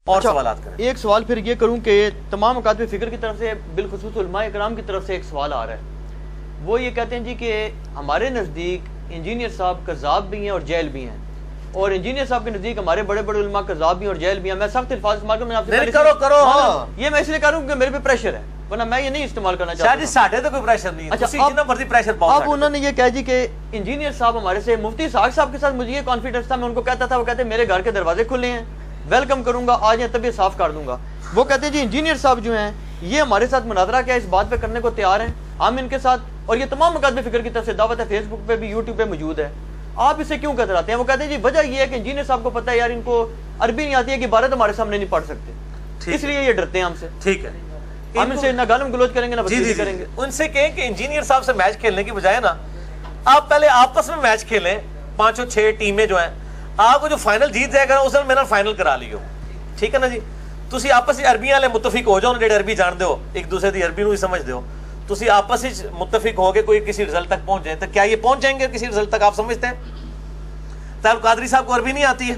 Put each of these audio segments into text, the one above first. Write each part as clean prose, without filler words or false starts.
اور سوالات کریں. ایک سوال پھر یہ کروں کہ تمام مکاتب فکر کی طرف سے بالخصوص علماء اکرام کی طرف سے ایک سوال آ رہا ہے. وہ یہ کہتے ہیں جی کہ ہمارے نزدیک انجینئر صاحب کذاب بھی ہیں اور جاہل بھی ہیں, اور انجینئر صاحب کے نزدیک ہمارے بڑے بڑے علماء کذاب بھی ہیں اور جاہل بھی ہیں. میں سخت الفاظ استعمال کروں, یہ میں اس لیے کروں کہ میرے پہ پریشر ہے, ورنہ میں یہ نہیں استعمال کرنا چاہتا. شاید ساڈے تو کوئی پریشر نہیں ہے, جتنا مرضی پریشر پاؤ. اب انہوں نے یہ کہا جی کہ انجینئر صاحب ہمارے سے, مفتی اسحاق صاحب کے ساتھ مجھے یہ کانفیڈنس تھا, میں ان کو کہتا تھا, وہ کہتے ہیں میرے گھر کے دروازے کھلے ہیں, ویلکم کروں گا, آ جائیں طبیعت صاف کر دوں گا. وہ کہتے ہیں جی انجینئر صاحب جو ہیں یہ ہمارے ساتھ مناظرہ کیا اس بات پہ کرنے کو تیار ہیں, ہم ان کے ساتھ, اور یہ تمام مکاتب فکر کی طرف سے دعوت ہے, فیس بک پہ بھی یوٹیوب پہ موجود ہے, آپ اسے کیوں کتراتے ہیں. وہ کہتے ہیں جی وجہ یہ ہے کہ انجینئر صاحب کو پتہ ہے یار ان کو عربی نہیں آتی ہے کہ عبارت ہمارے سامنے نہیں پڑھ سکتے, اس لیے یہ ڈرتے ہیں ہم سے. ٹھیک ہے, ہم ان سے نہ گالم گلوچ کریں گے نہ بتیزی کریں گے. ان سے کہیں کہ انجینئر صاحب سے میچ کھیلنے کی بجائے نا آپ پہلے آپس میں میچ کھیلیں, 5-6 ٹیمیں جو ہیں, آپ کو جو فائنل جیت جائے گا اس میں میرا فائنل کرا لیو. ٹھیک ہے نا جی, تسی آپس عربی والے متفق ہو جاؤ, جڑے عربی جانتے ہو, ایک دوسرے دی عربی نو ہی سمجھتے ہو, تسی آپس متفق ہو کے کوئی کسی رزلٹ تک پہنچ جائیں, تو کیا یہ پہنچ جائیں گے کسی رزلٹ تک, آپ سمجھتے ہیں؟ طارق قادری صاحب کو عربی نہیں آتی ہے,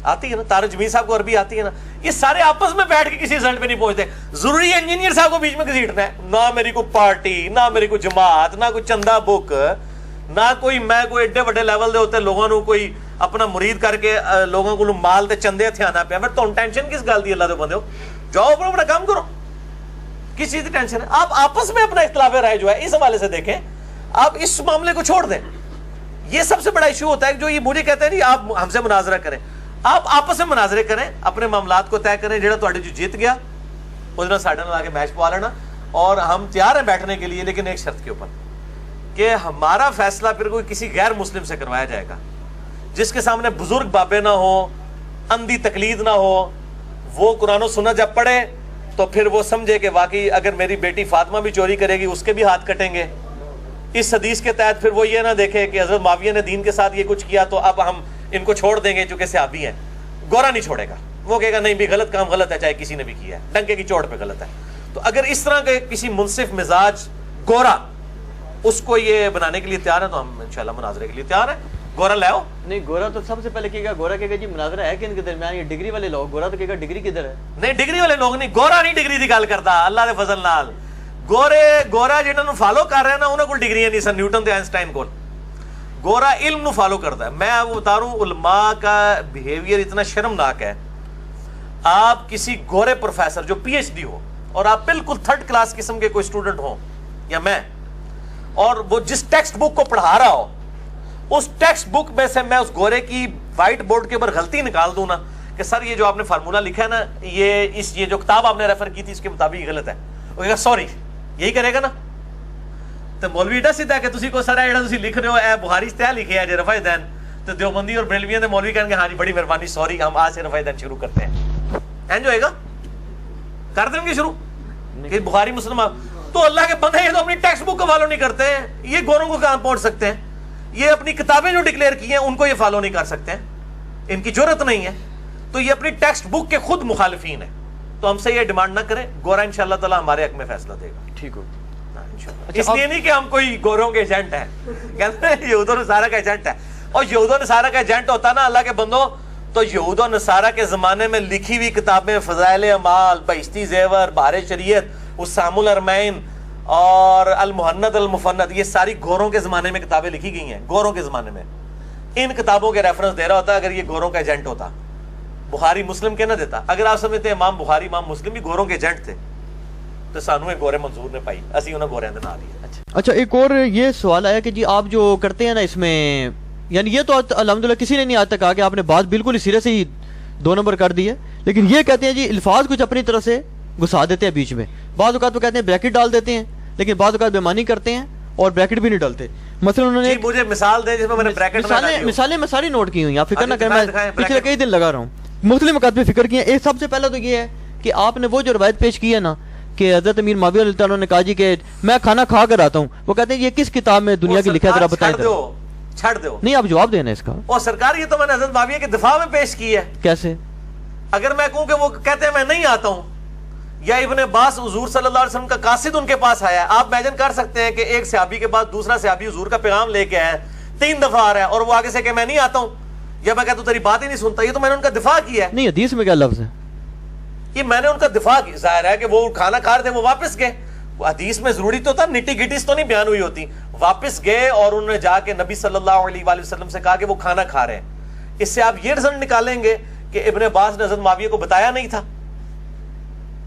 آتی ہے نا, طارق جمیل صاحب کو عربی آتی ہے نا, یہ سارے آپس میں بیٹھ کے کسی رزلٹ پہ نہیں پہنچتے. ضروری ہے انجینئر صاحب کو بیچ میں گھسیٹنا ہے؟ نہ میری کوئی پارٹی, نہ میری کوئی جماعت, نہ کوئی چندہ بک, نہ کوئی میں کوئی ایڈے بڑے لیول دے ہوتے لوگوں کو کوئی اپنا مرید کر کے لوگوں کو مال تے چندے ہتھے آنا پیا. تو ٹینشن کس گل دی اللہ دے بندے ہو, جاؤ اپنا بڑا کام کرو, کس چیز کی ٹینشن ہے؟ آپ آپس میں اپنا اختلاف رائے جو ہے اس حوالے سے دیکھیں, آپ اس معاملے کو چھوڑ دیں. یہ سب سے بڑا ایشو ہوتا ہے جو یہ مجھے کہتے ہیں جی آپ ہم سے مناظرہ کریں, آپ آپس میں مناظرے کریں, اپنے معاملات کو طے کریں, جہاں تہاڈے جو جیت گیا اس نے ساڈے نال آ کے میچ پوا لینا, اور ہم تیار ہیں بیٹھنے کے لیے, لیکن ایک شرط کے اوپر کہ ہمارا فیصلہ پھر کوئی کسی غیر مسلم سے کروایا جائے گا, جس کے سامنے بزرگ بابے نہ ہو, اندھی تقلید نہ ہو. وہ قرآن و سنت جب پڑھے تو پھر وہ سمجھے کہ واقعی اگر میری بیٹی فاطمہ بھی چوری کرے گی اس کے بھی ہاتھ کٹیں گے. اس حدیث کے تحت پھر وہ یہ نہ دیکھے کہ حضرت معاویہ نے دین کے ساتھ یہ کچھ کیا تو اب ہم ان کو چھوڑ دیں گے چونکہ صحابی ہیں. گورا نہیں چھوڑے گا, وہ کہے گا نہیں بھی غلط کام غلط ہے, چاہے کسی نے بھی کیا ہے, ڈنکے کی چوٹ پہ غلط ہے. تو اگر اس طرح کے کسی منصف مزاج گورا اس کو یہ بنانے کے لیے تیار ہے تو ہم انشاءاللہ مناظرے کے لیے تیار ہیں. گورا لے آؤ. نہیں, گورا تو سب سے پہلے کہے گا, گورا کہے گا جی مناظرہ ہے کہ ان کے درمیان, یہ ڈگری والے لوگ, گورا تو کہے گا ڈگری کدھر ہے. نہیں, ڈگری والے لوگ نہیں, گورا نہیں ڈگری دی گل کرتا اللہ دے فضل نال. گورا جنہاں نو فالو کر رہے ہیں نا انہاں کول ڈگریاں نہیں سن, نیوٹن تے آئنسٹائن کول. گورا علم نو فالو کرتا ہے. میں آپ کو بتا رہا ہوں علماء کا بیہیویئر اتنا شرمناک ہے. آپ کسی گورے پروفیسر جو پی ایچ ڈی ہو اور آپ بالکل 3rd کلاس قسم کے کوئی اسٹوڈنٹ ہوں یا میں, اور وہ جس ٹیکسٹ بک کو پڑھا رہا ہو اس ٹیکسٹ بک میں سے میں اس گورے کی وائٹ بورڈ کے اوپر غلطی نکال دوں نا کہ سر یہ جو آپ نے فارمولا لکھا ہے نا, یہ جو کتاب آپ نے ریفر کی تھی اس کے مطابق یہ غلط ہے, وہ کہے گا سوری, یہی کرے گا نا. تو مولوی ایڈا سیدھا کہ تسی کو سر ہے جڑا تسی لکھ رہے ہو اے بخاری سے لکھے ہے جے رفع دین, تو دیوبندی اور بریلویوں دے مولوی کہیں گے ہاں جی بڑی مہربانی, سوری, ہم آج سے رفع دین شروع کرتے ہیں. اینج ہوئے گا, کر دیں گے شروع کہ بخاری مسلم. تو اللہ کے بندے یہ تو اپنی ٹیکسٹ بک کو فالو نہیں کرتے ہیں, یہ گوروں کو کہاں پہنچ سکتے ہیں؟ یہ اپنی کتابیں جو ڈکلیئر کی ہیں ان کو یہ فالو نہیں کر سکتے ہیں, ان کی جرت نہیں ہے. تو یہ اپنی ٹیکسٹ بک کے خود مخالفین ہیں. تو ہم سے یہ ڈیمانڈ نہ کریں, گورا انشاءاللہ تعالی ہمارے حق میں فیصلہ دے گا. ٹھیک ہو, اس لیے نہیں کہ ہم کوئی گوروں کے ایجنٹ ہیں, کہتے ہیں یہود و نصارہ کا ایجنٹ ہے. اور یہود و نصارہ کا ایجنٹ ہوتا نا اللہ کے بندوں, تو یہود و نصارہ کے زمانے میں لکھی ہوئی کتابیں فضائل اعمال, بہشتی زیور, بہار شریعت, اسام الارمین اور المحند المفند, یہ ساری گوروں کے زمانے میں کتابیں لکھی گئی ہیں. گوروں کے زمانے میں ان کتابوں کے ریفرنس دے رہا ہوتا اگر یہ گوروں کا ایجنٹ ہوتا. بخاری مسلم کے نہ دیتا. اگر آپ سمجھتے ہیں امام بخاری امام مسلم بھی گوروں کے ایجنٹ تھے تو سانو ایک گورے منظور نے پائی, اسی انہیں گورے اندر نہ لیا. اچھا, ایک اور یہ سوال آیا کہ جی آپ جو کرتے ہیں نا اس میں, یعنی یہ تو الحمدللہ کسی نے نہیں آج تک کہا کہ آپ نے بات بالکل ہی سرے سے ہی 2 نمبر کر دی ہے, لیکن یہ کہتے ہیں جی الفاظ کچھ اپنی طرف سے گھسا دیتے ہیں بیچ میں. بعض اوقات وہ کہتے ہیں بریکٹ ڈال دیتے ہیں, لیکن بعض اوقات بےمانی کرتے ہیں اور بریکٹ بھی نہیں ڈالتے. مثلا انہوں نے مجھے مثال دیں جس میں میں نے بریکٹ مثالیں میں ساری نوٹ کی ہوئی ہیں, آپ فکر نہ کریں, میں پچھلے کئی دن لگا رہا ہوں, مختلف مکاتب فکر کی ہیں. ایک سب سے پہلا تو یہ ہے کہ آپ نے وہ جو روایت پیش کی ہے نا کہ حضرت امیر معاویہ رضی اللہ عنہ نے کہا جی کہ میں کھانا کھا کر آتا ہوں, وہ کہتے ہیں یہ کس کتاب میں دنیا کی لکھا ہے ذرا بتائیں. چھڑ دو, نہیں آپ جواب دینا اس کا. اور سرکار یہ تو میں نے حضرت معاویہ کے دفاع میں پیش کی ہے. کیسے؟ اگر میں کہوں کہ وہ کہتے ہیں میں نہیں آتا ہوں, یا ابن عباس حضور صلی اللہ علیہ وسلم کا قاصد ان کے پاس آیا ہے, آپ امیجن کر سکتے ہیں کہ ایک صحابی کے بعد دوسرا صحابی حضور کا پیغام لے کے آیا ہے, 3 دفعہ آ رہا ہے, اور وہ آگے سے کہ میں نہیں آتا ہوں, یا میں کہتا ہوں تیری بات ہی نہیں سنتا, یہ تو میں نے ان کا دفاع کیا ہے. نہیں حدیث میں کیا لفظ ہے؟ یہ میں نے ان کا دفاع کیا. ظاہر ہے کہ وہ کھانا کھا رہے تھے, وہ واپس گئے. حدیث میں ضروری تو تھا, نٹی گٹیز تو نہیں بیان ہوئی ہوتی. واپس گئے اور انہوں نے جا کے نبی صلی اللہ علیہ وآلہ وسلم سے کہا کہ وہ کھانا کھا رہے ہیں. اس سے آپ یہ رزلٹ نکالیں گے کہ ابن عباس نے حضرت معاویہ کو بتایا نہیں تھا.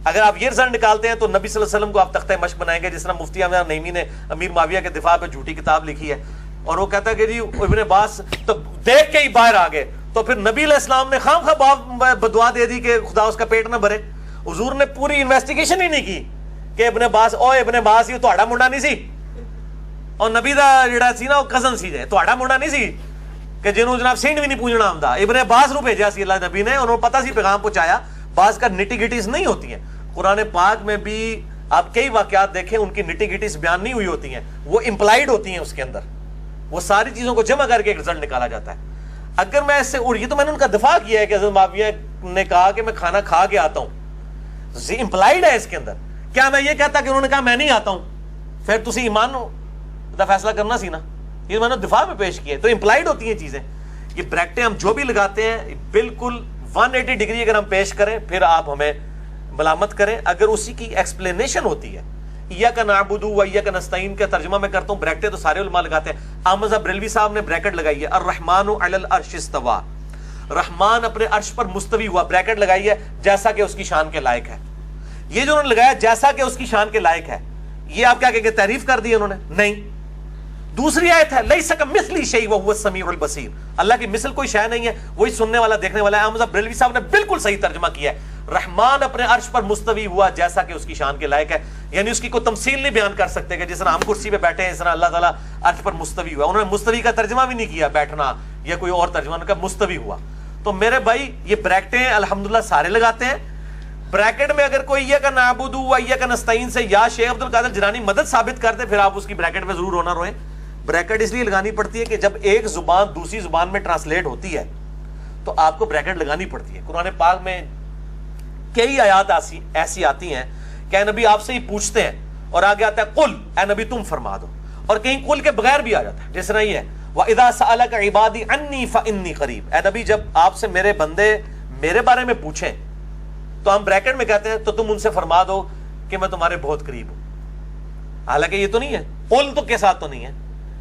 اگر آپ یہ رزلٹ نکالتے ہیں تو نبی صلی اللہ علیہ وسلم کو آپ تختہ مشق بنائیں گے, جس طرح مفتی احمد نعیمی نے امیر معاویہ کے دفاع پہ جھوٹی کتاب لکھی ہے, اور وہ کہتا ہے کہ جی ابن عباس تو دیکھ کے ہی باہر آ گئے. تو پھر نبی علیہ السلام نے خام خواہ بدعا دے دی کہ خدا اس کا پیٹ نہ بھرے. حضور نے پوری انویسٹیگیشن ہی نہیں کی کہ ابن عباس یہ تہاڈا منڈا نہیں سی, اور نبی دا جڑا سی نا وہ کزن سی جائے, تہاڈا منڈا نہیں سی کہ جنہوں جناب سینڈ بھی نہیں پوجنا آمدا. ابن عباس نو بھیجا سی اللہ نبی نے, انہوں نے پتا سی پیغام پہنچایا. بعض کا نٹی گٹیز نہیں ہوتی ہیں. قرآن پاک میں بھی آپ کئی واقعات دیکھیں, ان کی نٹی گٹیز بیان نہیں ہوئی ہوتی ہیں, وہ امپلائڈ ہوتی ہیں اس کے اندر. وہ ساری چیزوں کو جمع کر کے ایک رزلٹ نکالا جاتا ہے. اگر میں اس سے یہ تو میں نے ان کا دفاع کیا ہے کہ حضرت معاویہ نے کہا کہ میں کھانا کھا کے آتا ہوں, امپلائڈ ہے اس کے اندر. کیا میں یہ کہتا کہ انہوں نے کہا میں نہیں آتا ہوں, پھر تسی ایمان دا فیصلہ کرنا سی نا. یہ میں نے دفاع میں پیش کیا ہے, تو امپلائڈ ہوتی ہیں چیزیں. یہ بریکٹیں ہم جو بھی لگاتے ہیں بالکل 180 ڈگری اگر ہم پیش کریں پھر آپ ہمیں ملامت کریں. اگر اسی کی ایکسپلینیشن ہوتی ہے, ایاک نعبد و ایاک نستعین کا ترجمہ میں کرتا ہوں, بریکٹیں تو سارے علماء لگاتے ہیں. احمد بریلوی صاحب نے بریکٹ لگائی ہے, الرحمن علی العرش استوى, رحمان اپنے عرش پر مستوی ہوا, بریکٹ لگائی ہے جیسا کہ اس کی شان کے لائق ہے. یہ جو انہوں نے لگایا جیسا کہ اس کی شان کے لائق ہے, یہ آپ کیا کہیں گے تعریف کر دی انہوں نے؟ نہیں. دوسری آیت ہے لیس کمثلہ شیء وہو السمیع البصیر, اللہ کی مثل کوئی شے نہیں ہے, وہی سننے والا دیکھنے والا ہے. احمد بریلوی صاحب نے بالکل صحیح ترجمہ کیا ہے, رحمان اپنے عرش پر مستوی ہوا جیسا کہ اس کی شان کے لائق ہے. یعنی اس کی کوئی تمثیل نہیں بیان کر سکتے کہ جس طرح ہم کرسی پہ بیٹھے ہیں اس طرح اللہ تعالیٰ عرش پر مستوی ہوا. انہوں نے مستوی کا ترجمہ بھی نہیں کیا بیٹھنا یا کوئی اور ترجمہ, انہوں نے کہا مستوی ہوا. تو میرے بھائی یہ بریکٹیں الحمدللہ سارے لگاتے ہیں. بریکٹ میں اگر کوئی ایاک نعبد و ایاک نستعین سے یا شیخ عبد القادر جیلانی مدد ثابت کرتے, پھر آپ اس کی بریکٹ میں ضرور رونا روئیں. بریکٹ اس لیے لگانی پڑتی ہے کہ جب ایک زبان دوسری زبان میں ٹرانسلیٹ ہوتی ہے تو آپ کو بریکٹ لگانی پڑتی ہے. قرآن پاک میں کئی آیات ایسی آتی ہیں کہ اے نبی آپ سے ہی پوچھتے ہیں, اور آگے آتا ہے قل, اے نبی تم فرما دو, اور کہیں قل کے بغیر بھی آ جاتا ہے. جس طرح یہ ہے وَإِذَا سَأَلَكَ عِبَادِي عَنِّي فَإِنِّي قَرِيبٌ, اے نبی جب آپ سے میرے بندے میرے بارے میں پوچھیں تو ہم بریکٹ میں کہتے ہیں تو تم ان سے فرما دو کہ میں تمہارے بہت قریب ہوں. حالانکہ یہ تو نہیں ہے, قل تو کے ساتھ تو نہیں ہے.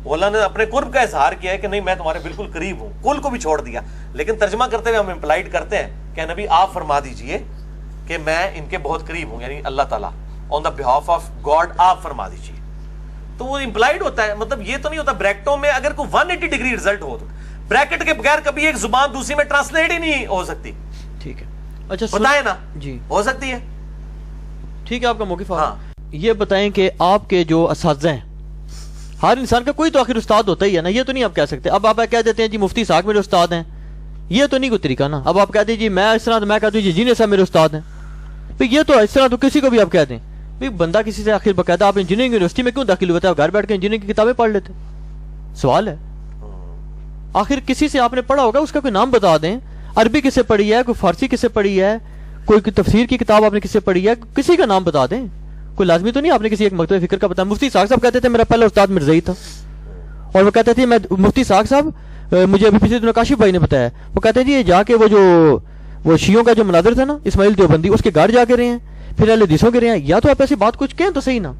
اللہ نے اپنے قرب کا اظہار کیا ہے کہ نہیں میں تمہارے بالکل قریب ہوں, قل کو بھی چھوڑ دیا. لیکن ترجمہ کرتے ہوئے ہم امپلائڈ کرتے ہیں کہ نبی آپ فرما دیجئے کہ میں ان کے بہت قریب ہوں, یعنی اللہ تعالیٰ آن دا بہاف آف گاڈ آپ فرما دیجئے. تو وہ امپلائڈ ہوتا ہے, مطلب یہ تو نہیں ہوتا. بریکٹوں میں اگر کوئی 180 ڈگری رزلٹ ہو تو بریکٹ کے بغیر کبھی ایک زبان دوسری میں ٹرانسلیٹ ہی نہیں ہو سکتی. ٹھیک ہے, اچھا بتائیں نا جی ہو سکتی ہے. ٹھیک ہے, آپ کا موقف. یہ بتائیں کہ آپ کے جو اساتذہ ہیں, ہر انسان کا کوئی تو آخر استاد ہوتا ہی ہے نا, یہ تو نہیں آپ کہہ سکتے. اب آپ کہہ دیتے ہیں جی مفتی صاحب میرے استاد ہیں, یہ تو نہیں کوئی طریقہ نا. اب آپ کہتے ہیں جی میں اس طرح, میں کہتا ہوں جی انجینئر صاحب میرے استاد ہیں, بھئی یہ تو اس طرح تو کسی کو بھی آپ کہتے ہیں. بھئی بندہ کسی سے آخر باقاعدہ آپ انجینئرنگ یونیورسٹی میں کیوں داخل ہوئے تھے, آپ گھر بیٹھ کے انجینئرنگ کی کتابیں پڑھ لیتے. سوال ہے آخر کسی سے آپ نے پڑھا ہوگا, اس کا کوئی نام بتا دیں. عربی کس سے پڑھی ہے, کوئی فارسی کس سے پڑھی ہے, کوئی تفسیر کی کتاب آپ نے کس سے پڑھی ہے, کسی کا نام بتا دیں. کوئی لازمی تو نہیں آپ نے کسی ایک مکتب فکر کا بتایا. مفتی ساق صاحب کہتے تھے میرا پہلا استاد مرزائی تھا, اور وہ کہتے تھے میں مفتی ساق صاحب مجھے ابھی پچھلے دنوں کاشف بھائی نے بتایا, وہ کہتے ہیں جی جا کے وہ شیعوں کا جو مناظر تھا نا اسماعیل دیوبندی, اس کے گھر جا کے رہے ہیں, پھر اہل حدیثوں کے رہے ہیں. یا تو آپ ایسی بات کچھ کہیں تو صحیح نا,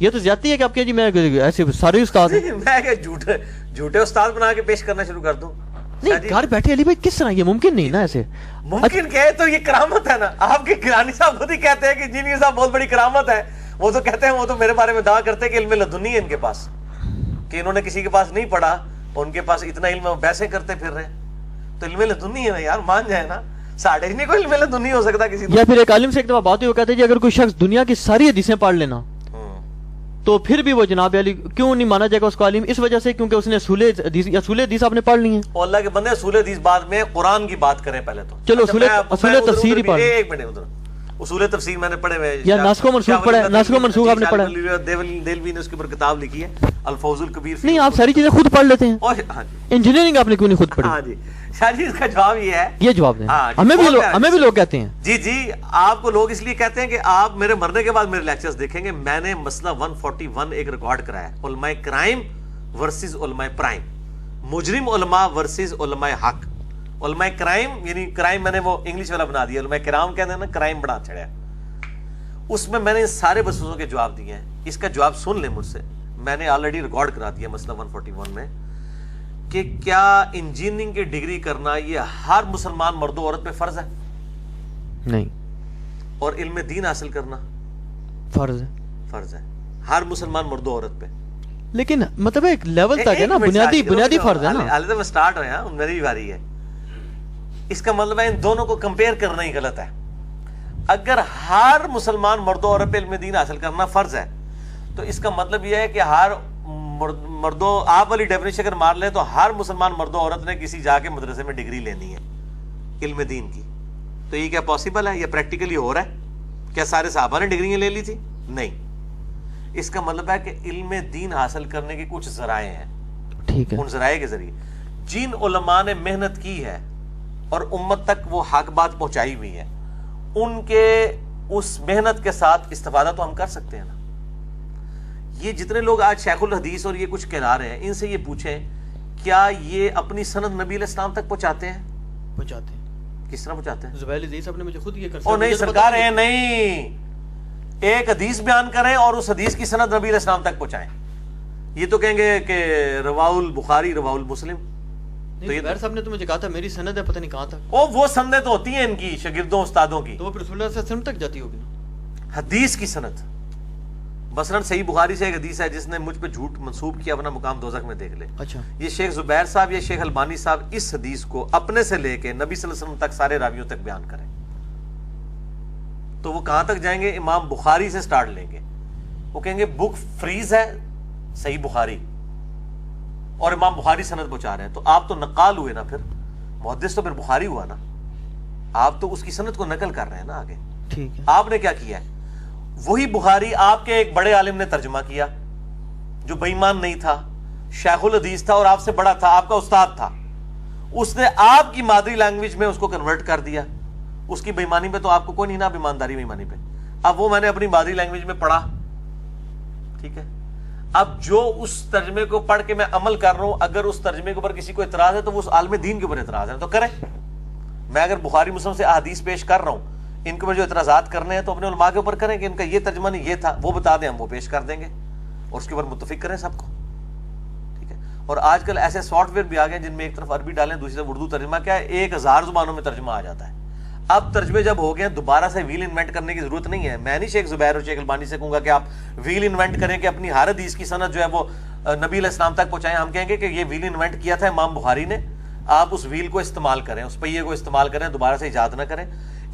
یہ تو زیادتی ہے کہ آپ کہیں جی میں ایسے سارے استاد ہیں. میں جھوٹے استاد بنا کے پیش کرنا شروع کر دوں. نہیں گھر بیٹھے علی بھائی کس طرح, یہ ممکن نہیں نا ایسے. ممکن کہے تو یہ کرامت ہے نا. آپ کے گیلانی صاحب خود ہی کہتے ہیں کہ انجینئر صاحب بہت بڑی کرامت ہے. وہ تو کہتے ہیں, وہ تو میرے بارے میں دعویٰ کرتے ہیں کہ علم لدنی ہے ان کے پاس, کہ انہوں نے کسی کے پاس نہیں پڑھا, ان کے پاس اتنا علم ویسے کرتے پھر رہے. تو علم لدنی ہے نا یار, مان جائے نا. ساڑھے نہیں کوئی علم لدنی ہو سکتا کسی. یا پھر ایک عالم سے ایک دفعہ بات ہوئی, وہ کہتے ہیں جی اگر کوئی شخص دنیا کی ساری حدیثیں پڑھ لینا تو پھر بھی وہ جناب علی کیوں نہیں مانا جائے گا اس کو عالم؟ اس وجہ سے کیونکہ اس نے اصول حدیث آپ نے پڑھ لی ہیں. اللہ کے بندے اصول حدیث بعد میں, قرآن کی بات کریں پہلے تو. چلو اصول تفسیر ہی پڑھ. ایک منٹ, ادھر اصول تفسیر میں نے پڑھے ہوئے, یا ناسخ و منسوخ پڑھا ہے, ناسخ و منسوخ آپ نے پڑھا ہے. دہلوی نے اس کے اوپر کتاب لکھی ہے الفوز الکبیر. نہیں آپ ساری چیزیں خود پڑھ لیتے ہیں, انجینئرنگ آپ نے کیوں نہیں خود پڑھی؟ ہاں جی شاہ جی, اس کا جواب یہ ہے, یہ جواب دیں. ہمیں بھی لوگ کہتے ہیں جی آپ کو لوگ اس لیے کہتے ہیں کہ آپ میرے مرنے کے بعد میرے لیکچرز دیکھیں گے. میں نے مسئلہ 141 ایک ریکارڈ کرایا, علماء کرائم ورسز علماء پرائم, مجرم علماء ورسز علماء حق. علماء کرائم یعنی کرائم میں نے وہ انگلش والا بنا دیا, علماء کرام کہتے ہیں نا, کرائم بڑا چڑھا. اس میں میں نے سارے وسوسوں کے جواب دیے ہیں. اس کا جواب سن لیں مجھ سے, میں نے آلریڈی ریکارڈ کرا دیا مسئلہ 141 میں, کہ کیا انجینئرنگ کی ڈگری کرنا یہ ہر مسلمان مرد و عورت پہ فرض ہے؟ نہیں. اور علم دین حاصل کرنا فرض ہے. فرض ہے ہر مسلمان مرد و عورت پہ. لیکن مطلب ایک لیول تک ہے نا, بنیادی فرض ہے نا. حالے تو میں سٹارٹ ہویا, میری بھی باری ہے. اس کا مطلب ہے ان دونوں کو کمپیئر کرنا ہی غلط ہے. اگر ہر مسلمان مرد و عورت پہ علم دین حاصل کرنا فرض ہے تو اس کا مطلب یہ ہے کہ ہر مردوں, آپ والی ڈیفینیشن اگر مار لیں تو ہر مسلمان مرد و عورت نے کسی جا کے مدرسے میں ڈگری لینی ہے علم دین کی. تو یہ کیا پاسبل ہے؟ یہ پریکٹیکلی ہو رہا ہے؟ کیا سارے صحابہ نے ڈگریاں لے لی تھی؟ نہیں. اس کا مطلب ہے کہ علم دین حاصل کرنے کے کچھ ذرائع ہیں. ٹھیک ہے. ان ذرائع کے ذریعے جن علماء نے محنت کی ہے اور امت تک وہ حق بات پہنچائی ہوئی ہے, ان کے اس محنت کے ساتھ استفادہ تو ہم کر سکتے ہیں نا. یہ جتنے لوگ آج شیخ الحدیث اور یہ کچھ کہلا رہے ہیں, ان سے یہ پوچھیں کیا یہ اپنی سند نبی علیہ السلام تک پہنچاتے ہیں؟ پہنچاتے ہیں. کس طرح پہنچاتے ہیں؟ زبیر عزیز صاحب نے مجھے خود یہ کر او نہیں سرکار ہے, نہیں, ایک حدیث بیان کریں اور اس حدیث کی سند نبی علیہ السلام تک پہنچائیں. یہ تو کہیں گے کہ رواہ البخاری رواہ المسلم. تو یہ صاحب نے تو مجھے کہا تھا میری سند ہے پتہ نہیں کہاں تک. او وہ سندیں تو ہوتی ہیں ان کی شاگردوں استادوں کی, تو وہ پھر رسول اللہ صلی اللہ علیہ وسلم تک جاتی ہوگی نا حدیث کی سند. مثلا صحیح بخاری سے ایک حدیث ہے جس نے مجھ پہ جھوٹ منسوب کیا, اپنا مقام دوزخ میں دیکھ لے. اچھا. یہ شیخ زبیر صاحب یا شیخ البانی صاحب اس حدیث کو اپنے سے لے کے نبی صلی اللہ علیہ وسلم تک سارے راویوں تک بیان کریں تو وہ کہاں تک جائیں گے؟ امام بخاری سے سٹارٹ لیں گے. وہ کہیں گے بک فریز ہے صحیح بخاری, اور امام بخاری سند پہنچا رہے ہیں. تو آپ تو نقال ہوئے نا, پھر محدث تو پھر بخاری ہوا نا. آپ تو اس کی سند کو نقل کر رہے ہیں نا آگے. ٹھیک ہے. آپ نے کیا کیا ہے؟ وہی بخاری آپ کے ایک بڑے عالم نے ترجمہ کیا جو بے ایمان نہیں تھا, شیخ الحدیث تھا اور آپ سے بڑا تھا, آپ کا استاد تھا. اس نے آپ کی مادری لینگویج میں اس کو کنورٹ کر دیا. اس کی بے ایمانی پہ تو آپ کو کوئی نہیں نا, اب ایمانداری بے ایمانی پہ. اب وہ میں نے اپنی مادری لینگویج میں پڑھا, ٹھیک ہے. اب جو اس ترجمے کو پڑھ کے میں عمل کر رہا ہوں, اگر اس ترجمے کے اوپر کسی کو اعتراض ہے تو وہ اس عالم دین کے اوپر اعتراض ہے تو کریں. میں اگر بخاری مسلم سے احادیث پیش کر رہا ہوں, ان کے اوپر جو اعتراضات کرنے ہیں تو اپنے علماء کے اوپر کریں کہ ان کا یہ ترجمہ نہیں یہ تھا, وہ بتا دیں, ہم وہ پیش کر دیں گے اور اس کے اوپر متفق کریں سب کو, ٹھیک ہے. اور آج کل ایسے سافٹ ویئر بھی آ گئے جن میں ایک طرف عربی ڈالیں, دوسری طرف اردو ترجمہ, کیا ہے 1000 زبانوں میں ترجمہ آ جاتا ہے. اب ترجمے جب ہو گئے ہیں دوبارہ سے ویل انوینٹ کرنے کی ضرورت نہیں ہے. میں نہیں شیخ زبیر اور شیخ البانی سے کہوں گا کہ آپ ویل انوینٹ کریں کہ اپنی ہر حدیث کی سند جو ہے وہ نبی علیہ السلام تک پہنچائیں. ہم کہیں گے کہ یہ ویل انوینٹ کیا تھا امام بخاری نے, آپ اس ویل کو استعمال کریں, اس پہیے کو استعمال کریں, دوبارہ سے ایجاد نہ کریں.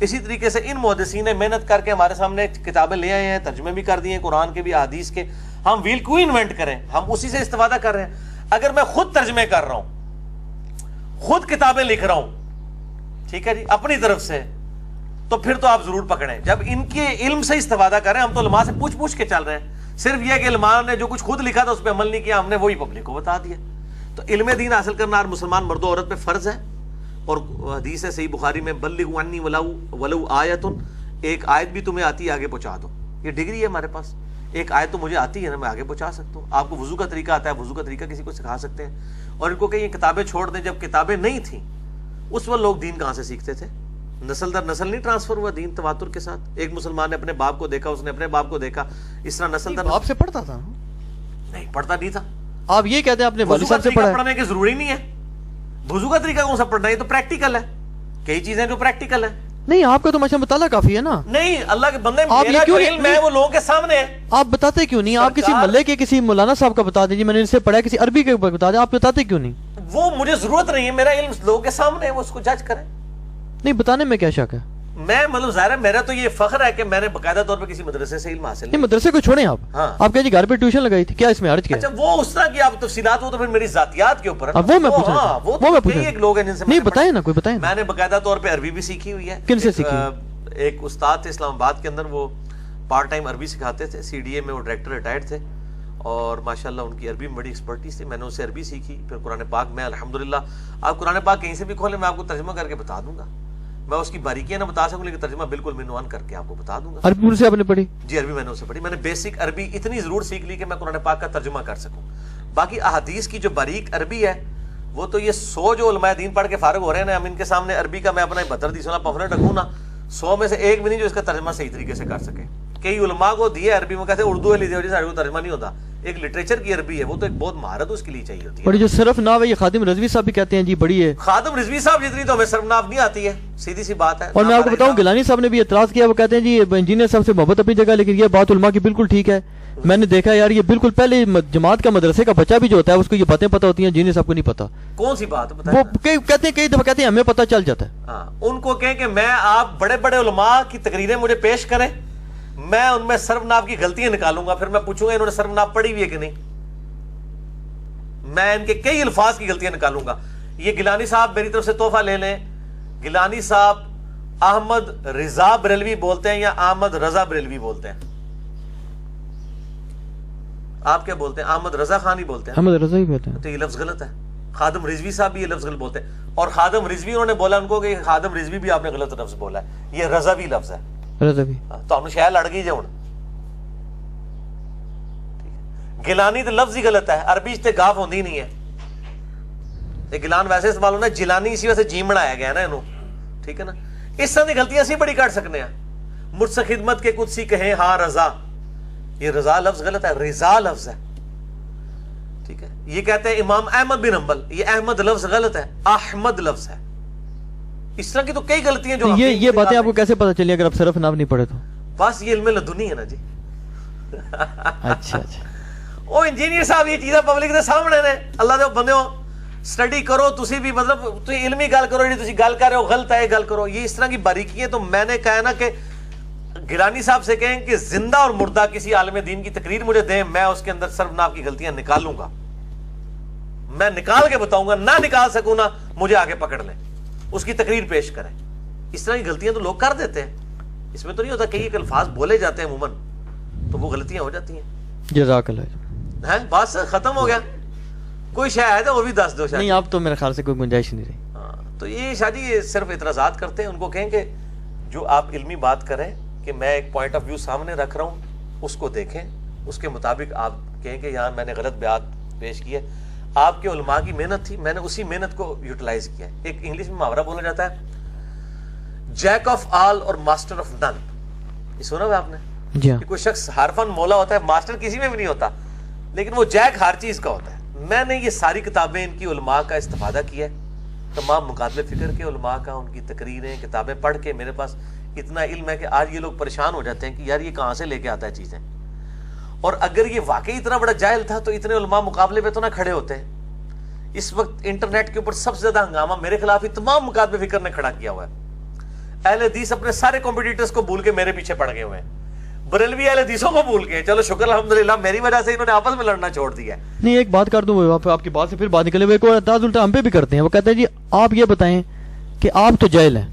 اسی طریقے سے ان محدثین نے محنت کر کے ہمارے سامنے کتابیں لے آئے ہیں, ترجمے بھی کر دیے ہیں قرآن کے بھی احادیث کے. ہم ویل کو انوینٹ کریں, ہم اسی سے استفادہ کر رہے ہیں. اگر میں خود ترجمے کر رہا ہوں, خود کتابیں لکھ رہا ہوں, ٹھیک ہے جی, اپنی طرف سے, تو پھر تو آپ ضرور پکڑیں. جب ان کے علم سے استفادہ کر رہے ہیں, ہم تو علماء سے پوچھ کے چل رہے ہیں. صرف یہ کہ علماء نے جو کچھ خود لکھا تھا اس پہ عمل نہیں کیا, ہم نے وہی پبلک کو بتا دیا. تو علم دین حاصل کرنا ہر مسلمان مرد و عورت پہ فرض ہے. اور حدیث ہے صحیح بخاری میں بلغوا عنی ولو آیۃ, ایک آیت بھی تمہیں آتی ہے آگے پہنچا دو. یہ ڈگری ہے ہمارے پاس, ایک آیت تو مجھے آتی ہے نا, میں آگے پہنچا سکتا ہوں. آپ کو وضو کا طریقہ آتا ہے, وضو کا طریقہ کسی کو سکھا سکتے ہیں. اور ان کو کہ یہ کتابیں چھوڑ دیں, جب کتابیں نہیں تھیں اس وقت لوگ دین کہاں سے سیکھتے تھے؟ نسل در نسل نہیں ٹرانسفر ہوا دین تواتر کے ساتھ. ایک مسلمان نے اپنے باپ کو دیکھا, اس نے اپنے باپ کو دیکھا, اس طرح نسل در باپ سے پڑھتا تھا؟ نہیں پڑھتا نہیں تھا. آپ یہ کہتے ہیں آپ نے والد صاحب سے پڑھا؟ پڑھنے کی ضروری نہیں ہے. وضو کا طریقہ کون سا پڑھنا ہے؟ یہ تو پریکٹیکل ہے. کئی چیزیں جو پریکٹیکل ہے. نہیں, آپ کا تو ماشاء مطالعہ کافی ہے نا. نہیں, اللہ کے بندے, میرا جو علم ہے وہ لوگوں کے سامنے ہے. آپ بتاتے کیوں نہیں؟ آپ کسی محلے کے کسی مولانا صاحب کا بتا دیجیے, میں نے ان سے پڑھا, کسی عربی کے اوپر بتا دیں, آپ بتاتے کیوں نہیں؟ وہ مجھے ضرورت نہیں ہے, میرا علم لوگوں کے سامنے ہے, وہ اس کو جج کریں. نہیں, بتانے میں کیا شک ہے؟ میں مطلب ظاہر ہے میرا تو یہ فخر ہے کہ میں نے باقاعدہ طور پہ کسی مدرسے سے علم حاصل نہیں. مدرسے کو چھوڑیں آپ, آپ کہہ جی گھر پہ ٹیوشن لگائی تھی, کیا اس میں حرج کیا؟ اچھا وہ اس طرح کی آپ تفصیلات, وہ تو پھر میری ذاتیات کے اوپر ہے. وہ میں پوچھ رہا ہوں, وہ تو ایک لوگ ہیں جن سے نہیں بتائیں نا, کوئی بتائیں. میں نے باقاعدہ طور پہ عربی بھی سیکھی ہوئی ہے. کن سے سیکھی؟ ایک استاد تھے اسلام آباد کے اندر, وہ پارٹ ٹائم عربی سکھاتے تھے, سی ڈی اے میں وہ ڈائریکٹر ریٹائرڈ تھے, اور ماشاءاللہ ان کی عربی میں بڑی ایکسپرٹیز تھی. میں نے ان سے عربی سیکھی. پھر قرآن پاک میں الحمدللہ, آپ قرآن پاک کہیں سے بھی کھولیں, میں آپ کو ترجمہ کر کے بتا دوں گا. میں اس کی باریکیاں نہ بتا سکوں لیکن ترجمہ بالکل منوان کر کے آپ کو بتا دوں گا. عربی ان سے آپ نے پڑھی؟ جی عربی میں نے ان سے پڑھی. میں نے بیسک عربی اتنی ضرور سیکھ لی کہ میں قرآن پاک کا ترجمہ کر سکوں. باقی احادیث کی جو باریک عربی ہے وہ تو یہ 100 جو علماء دین پڑھ کے فارغ ہو رہے ہیں ہم ان کے سامنے عربی کا میں اپنا 72 سنہ پمفلٹ رکھوں نا 100 میں سے ایک بھی نہیں جو اس کا ترجمہ صحیح طریقے سے کر سکے. کئی علماء کو دیے عربی میں کہتے ہیں اردو ہے لیجیے سارے کو ترجمہ نہیں ہوتا. ایک لٹریچر کی عربی ہے وہ تو ایک بہت مہارت اس کے لیے چاہیے ہوتی ہے. اور جو صرف ناو ہے یہ خادم رضوی صاحب بھی کہتے ہیں جی بڑی ہے. خادم رضوی صاحب جتنی تو ہمیں صرف ناف نہیں آتی ہے, سیدھی سی بات ہے. اور میں آپ کو بتاؤں گیلانی صاحب نے بھی اعتراض کیا, وہ کہتے ہیں جی انجینئر صاحب سے محبت اپنی جگہ, لیکن یہ بات علماء کی بالکل ٹھیک ہے. میں نے دیکھا یار یہ بالکل پہلے جماعت کا مدرسے کا بچہ بھی جو ہوتا ہے اس کو یہ باتیں پتہ ہوتی ہیں, انجینئر صاحب کو نہیں پتا. کون سی بات وہ کہتے ہیں کئی دفعہ کہتے ہیں ہمیں پتہ چل جاتا ہے. ہاں ان کو کہیں کہ میں آپ بڑے بڑے علماء کی تقریریں مجھے پیش کریں, میں ان میں سرو ناف کی غلطیاں نکالوں گا, پھر میں پوچھوں گا انہوں نے سرو ناف پڑھی ہوئی ہے کہ نہیں, میں ان کے کئی الفاظ کی غلطیاں نکالوں گا. یہ گیلانی صاحب میری طرف سے تحفہ لے لیں. گیلانی صاحب احمد رضا بریلوی بولتے ہیں یا احمد رضا بریلوی بولتے ہیں؟ آپ کیا بولتے ہیں؟ احمد رضا خان ہی بولتے ہیں. احمد رضا ہی بولتے ہیں. تو یہ لفظ غلط ہے. خادم رضوی صاحب بھی یہ لفظ غلط بولتے ہیں, اور خادم رضوی انہوں نے بولا ان کو کہ خادم رضوی بھی آپ نے غلط لفظ بولا ہے, یہ رضوی لفظ ہے. رضوی تو ہم شاید لڑ گئی جو گیلانی تو لفظ ہی غلط ہے, عربی سے گاف ہوندی نہیں ہے. یہ گیلان ویسے استعمال ہونا ہے, جیلانی اسی وجہ سے جیم بنایا گیا نا انہوں, ٹھیک ہے نا. اس طرح کی غلطیاں اسی بڑی کر سکنے ہیں. مجھ سے خدمت کے کچھ سی کہیں ہاں رضا, یہ رضا لفظ غلط ہے, رضا لفظ ہے, ٹھیک ہے. یہ کہتے ہیں امام احمد بن حنبل, یہ احمد لفظ غلط ہے, احمد لفظ ہے. اس طرح کی تو کئی غلطیاں جو یہ باتیں آپ کو کیسے پتہ چلی اگر آپ صرف ناو نہیں پڑھے تو؟ بس یہ علم لدنی ہے نا جی. اچھا اچھا. وہ انجینئر صاحب یہ چیزیں پبلک دے سامنے نے, اللہ دے بندے ہو سٹڈی کرو تسی بھی, مطلب تسی علمی گل کرو, جی تسی گل کر رہے ہو غلط ہے گل کرو. یہ اس طرح کی باریکیاں تو میں نے کہا نا کہ گیلانی صاحب سے کہیں کہ زندہ اور مردہ کسی عالم دین کی تقریر مجھے دیں, میں اس کے اندر سرو ناف کی غلطیاں نکالوں گا, میں نکال کے بتاؤں گا. نہ نکال سکوں نا مجھے آگے پکڑ لیں, اس کی تقریر پیش کریں. اس طرح کی غلطیاں تو لوگ کر دیتے ہیں, اس میں تو نہیں ہوتا کئی ایک الفاظ بولے جاتے ہیں عموماً تو وہ غلطیاں ہو جاتی ہیں. جزاک اللہ. ہیں بس ختم ہو گیا, کوئی شے ہے تو وہ بھی دس دو. نہیں آپ تو میرے خیال سے کوئی گنجائش نہیں رہی. ہاں تو یہ شاہ جی یہ صرف اعتراضات کرتے ہیں, ان کو کہیں کہ جو آپ علمی بات کریں کہ میں ایک پوائنٹ آف ویو سامنے رکھ رہا ہوں, اس کو دیکھیں, اس کے مطابق آپ کہیں کہ یہاں میں نے غلط بیان پیش کی ہے. آپ کے علماء کی محنت تھی, میں نے اسی محنت کو یوٹیلائز کیا ہے. ایک انگلش میں محاورہ بولا جاتا ہے جیک آف آل اور ماسٹر آف نن, یہ سنا ہوا آپ نے؟ جی ہاں. کوئی شخص ہر فن مولا ہوتا ہے, ماسٹر کسی میں بھی نہیں ہوتا, لیکن وہ جیک ہر چیز کا ہوتا ہے. میں نے یہ ساری کتابیں ان کی علماء کا استفادہ کیا ہے, تمام مقابلے فکر کے علماء کا, ان کی تقریریں کتابیں پڑھ کے میرے پاس اتنا علم ہے کہ آج یہ لوگ پریشان ہو جاتے ہیں کہ یار یہ کہاں سے لے کے آتا ہے چیزیں. اور اگر یہ واقعی اتنا بڑا جاہل تھا تو اتنے علماء مقابلے پہ تو نہ کھڑے ہوتے. اس وقت انٹرنیٹ کے اوپر سب سے زیادہ ہنگامہ میرے خلاف ہی تمام مقابلے فکر نے کھڑا کیا ہوا ہے. اہل حدیث اپنے سارے کمپٹیٹرز کو بھول کے میرے پیچھے پڑ گئے ہوئے ہیں, بریلوی اہل حدیثوں کو بھول کے. چلو شکر الحمدللہ میری وجہ سے انہوں نے آپس میں لڑنا چھوڑ دیا ہے. نہیں ایک بات کر دوں, آپ کی بات سے پھر بات نکلے ہوئے, کوئی اعتراض الٹا ہم پہ بھی کرتے ہیں. وہ کہتے ہیں جی آپ یہ بتائیں کہ آپ تو جاہل ہیں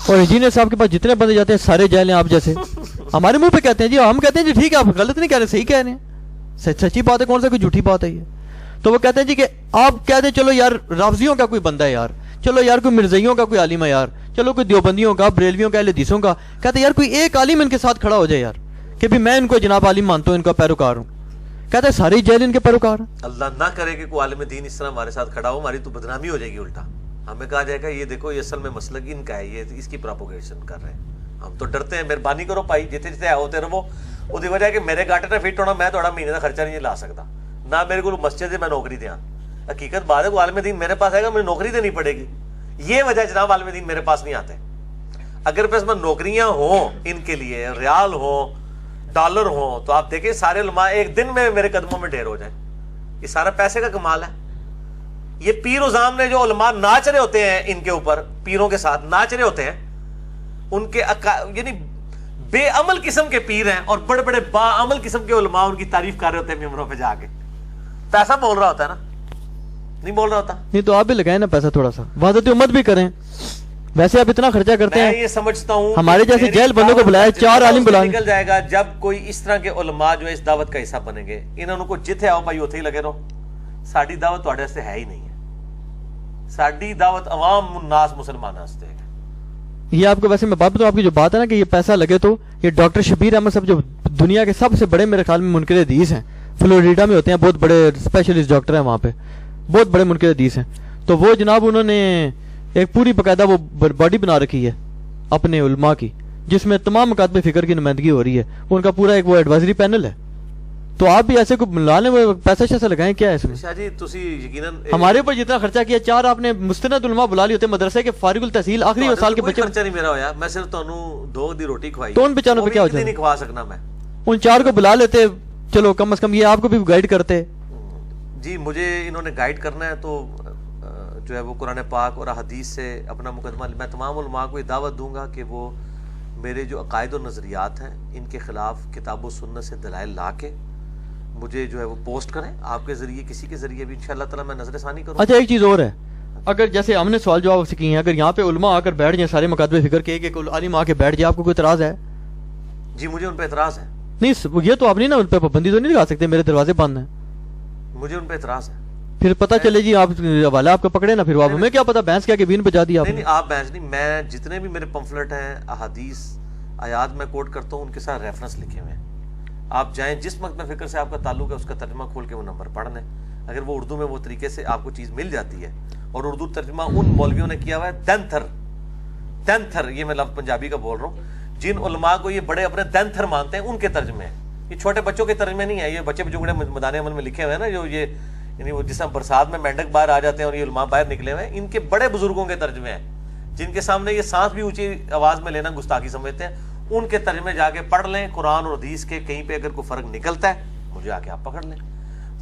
اور انجینئر صاحب کے پاس جتنے بندے جاتے ہیں سارے جاہل ہیں آپ جیسے. ہمارے منہ پہ کہتے ہیں جی, ہم کہتے ہیں جی ٹھیک ہے آپ غلط نہیں کہہ رہے, صحیح کہہ رہے ہیں, سچی بات ہے, کون سا کوئی جھوٹی بات ہے یہ. تو وہ کہتے ہیں جی کہ آپ کہتے ہیں چلو یار رافضیوں کا کوئی بندہ ہے یار, چلو یار کوئی مرزائیوں کا کوئی عالم ہے یار, چلو کوئی دیوبندیوں کا, بریلویوں کا, اہل حدیثوں کا. کہتے ہیں یار کوئی ایک عالم ان کے ساتھ کھڑا ہو جائے یار کہ بھی میں ان کو جناب عالم مانتا ہوں, ان کا پیروکار ہوں. کہتے ہیں سارے جیل ان کے پیروکار ہیں. اللہ نہ کرے کہ کوئی عالم دین اس طرح ہمارے ساتھ کھڑا ہو, ہماری تو بدنامی ہو جائے گی. الٹا ہمیں کہا جائے گا یہ دیکھو یہ اصل میں مسلک ان کا ہے, یہ اس کی پروپوگیشن کر رہے ہیں. ہم تو ڈرتے ہیں, مہربانی کرو بھائی جتنے جتنے ہوتے رہو. وہ وجہ ہے کہ میرے گاٹے نہ فٹ ہونا, میں تھوڑا مہینے کا خرچہ نہیں لا سکتا, نہ میرے کو مسجد سے میں نوکری دیا. حقیقت بات ہے کہ عالم دین میرے پاس آئے گا مجھے نوکری دینی پڑے گی. یہ وجہ جناب عالم دین میرے پاس نہیں آتے. اگر پس میں نوکریاں ہوں ان کے لیے, ریال ہوں, ڈالر ہوں, تو آپ دیکھیں سارے علماء ایک دن میں میرے قدموں میں ڈھیر ہو جائیں. یہ سارا پیسے کا کمال ہے. یہ پیر و زام نے جو علماء ناچ رہے ہوتے ہیں ان کے اوپر, پیروں کے ساتھ ناچ رہے ہوتے ہیں, ان کے یعنی بے عمل قسم کے پیر ہیں اور بڑے بڑے با عمل قسم کے علماء ان کی تعریف کر رہے ہوتے ہیں ممبروں پہ جا کے. پیسہ بول رہا ہوتا ہے نا, نہیں بول رہا ہوتا. نہیں تو آپ بھی لگائیں نا پیسہ تھوڑا سا, وحدت امت بھی کریں. ویسے آپ اتنا خرچہ کرتے ہیں, میں یہ سمجھتا ہوں ہمارے جیسے جیل بندوں کو بلایا, 4 عالم بلائیں. نکل جائے گا جب کوئی اس طرح کے علماء جو اس دعوت کا حصہ بنیں گے. انہوں کو جتھے آؤ بھائی اتھے ہی لگے رہو. ساڈی دعوت تواڈے واسطے ہے ہی نہیں ہے. ساڈی دعوت عوام الناس مسلمانوں واسطے ہے. یہ آپ کو ویسے میں بات بتاؤں, آپ کی جو بات ہے نا کہ یہ پیسہ لگے, تو یہ ڈاکٹر شبیر احمد صاحب جو دنیا کے سب سے بڑے میرے خیال میں منکر حدیث ہیں, فلوریڈا میں ہوتے ہیں, بہت بڑے اسپیشلسٹ ڈاکٹر ہیں وہاں پہ, بہت بڑے منکر حدیث ہیں. تو وہ جناب انہوں نے ایک پوری باقاعدہ وہ باڈی بنا رکھی ہے اپنے علماء کی، جس میں تمام مکاتب فکر کی نمائندگی ہو رہی ہے، ان کا پورا ایک وہ ایڈوائزری پینل ہے. تو آپ بھی ایسے کو ملا لیں، وہ پیسہ شیسہ لگائیں، کیا ہے اس میں؟ شاہ جی تسی یقیناً ہمارے اوپر جتنا خرچہ کیا، 4 آپ نے مستند علماء بلا لیے ہوتے مدرسے کے فارغ التحصیل آخری سال کے بچے. خرچہ نہیں میرا ہویا، میں صرف تانوں 2 دی روٹی کھوائی، تو ان بیچاروں پہ کیا ہو جائے؟ نہیں کھوا سکنا میں. ان 4 کو بلا لیتے، چلو کم از کم یہ آپ کو بھی گائیڈ کرتے. جی مجھے انہوں نے گائیڈ کرنا ہے تو جو ہے وہ قرآن پاک اور حدیث سے اپنا مقدمہ، میں تمام علماء کو یہ دعوت دوں گا کہ وہ میرے جو عقائد و نظریات ہیں ان کے خلاف کتاب و سنت سے دلائل لا کے مجھے جو ہے وہ پوسٹ کریں، آپ کے ذریعے کسی کے ذریعے بھی انشاءاللہ تعالی میں نظر ثانی کروں. اچھا ایک چیز اور ہے، اگر جیسے ہم نے سوال جواب سے کیے ہیں، اگر یہاں پہ علماء آ کر بیٹھ جائیں سارے مکاتب فکر کے، ایک عالم آ کے بیٹھ جائے، آپ کو کوئی اعتراض ہے؟ جی مجھے ان پہ اعتراض ہے. نہیں یہ تو آپ نہیں نا ان پہ پابندی تو نہیں لگا سکتے، میرے دروازے بند ہیں. مجھے ان پہ اعتراض ہے. پھر پتہ چلے جی آپ حوالہ آپ کا پکڑے نا، پھر آپ ہمیں کیا پتا بحث کیا کہ بین بجا دیا آپ نے. نہیں آپ بحث نہیں، میں جتنے بھی میرے پمفلٹ ہیں احادیث آیات میں کوٹ کرتا ہوں ان کے ساتھ ریفرنس لکھے ہوئے ہیں. آپ جائیں جس مکتب فکر سے آپ کا تعلق ہے اس کا ترجمہ کھول کے وہ نمبر پڑھ لیں، اگر وہ اردو میں وہ طریقے سے آپ کو چیز مل جاتی ہے. اور اردو ترجمہ ان مولویوں نے کیا ہوا ہے دینتھر، یہ میں لفظ پنجابی کا بول رہا ہوں، جن علماء کو یہ بڑے اپنے دینتھر مانتے ہیں ان کے ترجمے ہیں. یہ چھوٹے بچوں کے ترجمے نہیں ہے، یہ بچے بچوں میدان عمل میں لکھے ہوئے ہیں نا، جو یہ یعنی وہ جس طرح برسات میں مینڈک باہر آ جاتے ہیں اور یہ علماء باہر نکلے ہوئے ہیں، ان کے بڑے بزرگوں کے ترجمے ہیں جن کے سامنے یہ سانس بھی اونچی آواز میں لینا گستاخی سمجھتے ہیں. ان کے ترجمے جا کے پڑھ لیں، قرآن اور حدیث کے کہیں پہ اگر کوئی فرق نکلتا ہے مجھے آ کے آپ پکڑ لیں.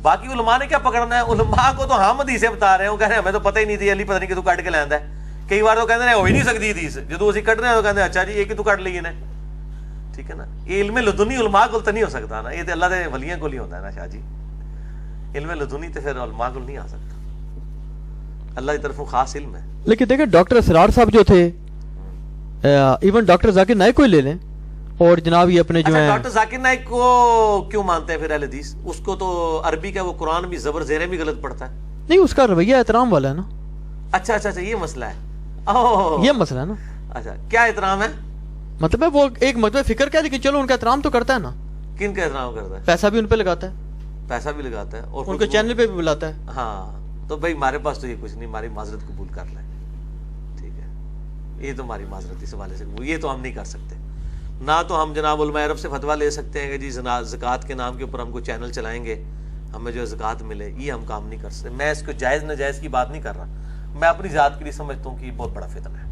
باقی علماء نے کیا پکڑنا ہے؟ علماء کو تو ہم حدیثیں بتا رہے ہیں، وہ کہہ رہے ہیں ہمیں تو پتہ ہی نہیں تھی، علی پتہ نہیں کہ تو کٹ کے لیندا ہے. کئی بار تو کہتے ہیں ہو ہی نہیں سکتی حدیث، جدو اسی کٹ رہے ہیں تو کہتے ہیں اچھا جی یہ کہ تو کٹ لی نے. ٹھیک ہے نا، یہ علم لدنی علماء کو تو نہیں ہو سکتا نا، یہ تو اللہ دے ولیاں کو ہی ہوتا ہے نا شاہ جی. علم لدنی تو پھر علماء کو نہیں آ سکتا، اللہ کی طرفوں خاص علم ہے. لیکن دیکھیں ڈاکٹر اسرار صاحب جو تھے، ایون ڈاکٹر ذاکر نائک کو ہی لے لیں، اور جناب یہ اپنے جو ہیں ڈاکٹر ذاکر نائک کو کیوں مانتے ہیں پھر اہل حدیث؟ اس کو تو عربی کا وہ قرآن بھی زبر زیریں بھی غلط پڑھتا ہے. نہیں اس کا رویہ احترام والا ہے نا. اچھا اچھا اچھا یہ مسئلہ ہے. یہ مسئلہ ہے نا. اچھا کیا احترام ہے؟ مطلب ہے وہ ایک مطلب فکر کیا، لیکن چلو ان کا احترام تو کرتا ہے نا. کن کا احترام کرتا ہے؟ پیسہ بھی ان پہ لگاتا ہے، پیسہ بھی لگاتا ہے، اور ان کے چینل پہ بھی بلاتا ہے. ہاں تو بھائی ہمارے پاس تو یہ کچھ نہیں، ہماری معذرت قبول کر لیں. ٹھیک ہے، یہ تو ہماری معذرت اس حوالے سے یہ تو ہم نہیں کر سکتے. نہ تو ہم جناب علماء عرب سے فتویٰ لے سکتے ہیں کہ جی زکوٰۃ کے نام کے اوپر ہم کو چینل چلائیں گے ہمیں جو زکوٰۃ ملے، یہ ہم کام نہیں کر سکتے. میں اس کو جائز ناجائز کی بات نہیں کر رہا، میں اپنی ذات کے لیے سمجھتا ہوں کہ یہ بہت بڑا فتنہ ہے.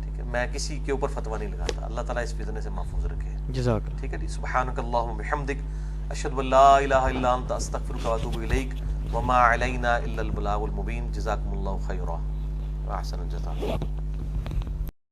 ٹھیک ہے، میں کسی کے اوپر فتویٰ نہیں لگاتا. اللہ تعالیٰ اس فتنے سے محفوظ رکھے. جزاک اللہ. ٹھیک ہے جی. سبحانک اللہم بحمدک اشہد ان لا الہ الا انت استغفرک واتوب الیک وما علینا الا البلاغ المبین. جزاکم اللہ خیرا واحسن الجزاء.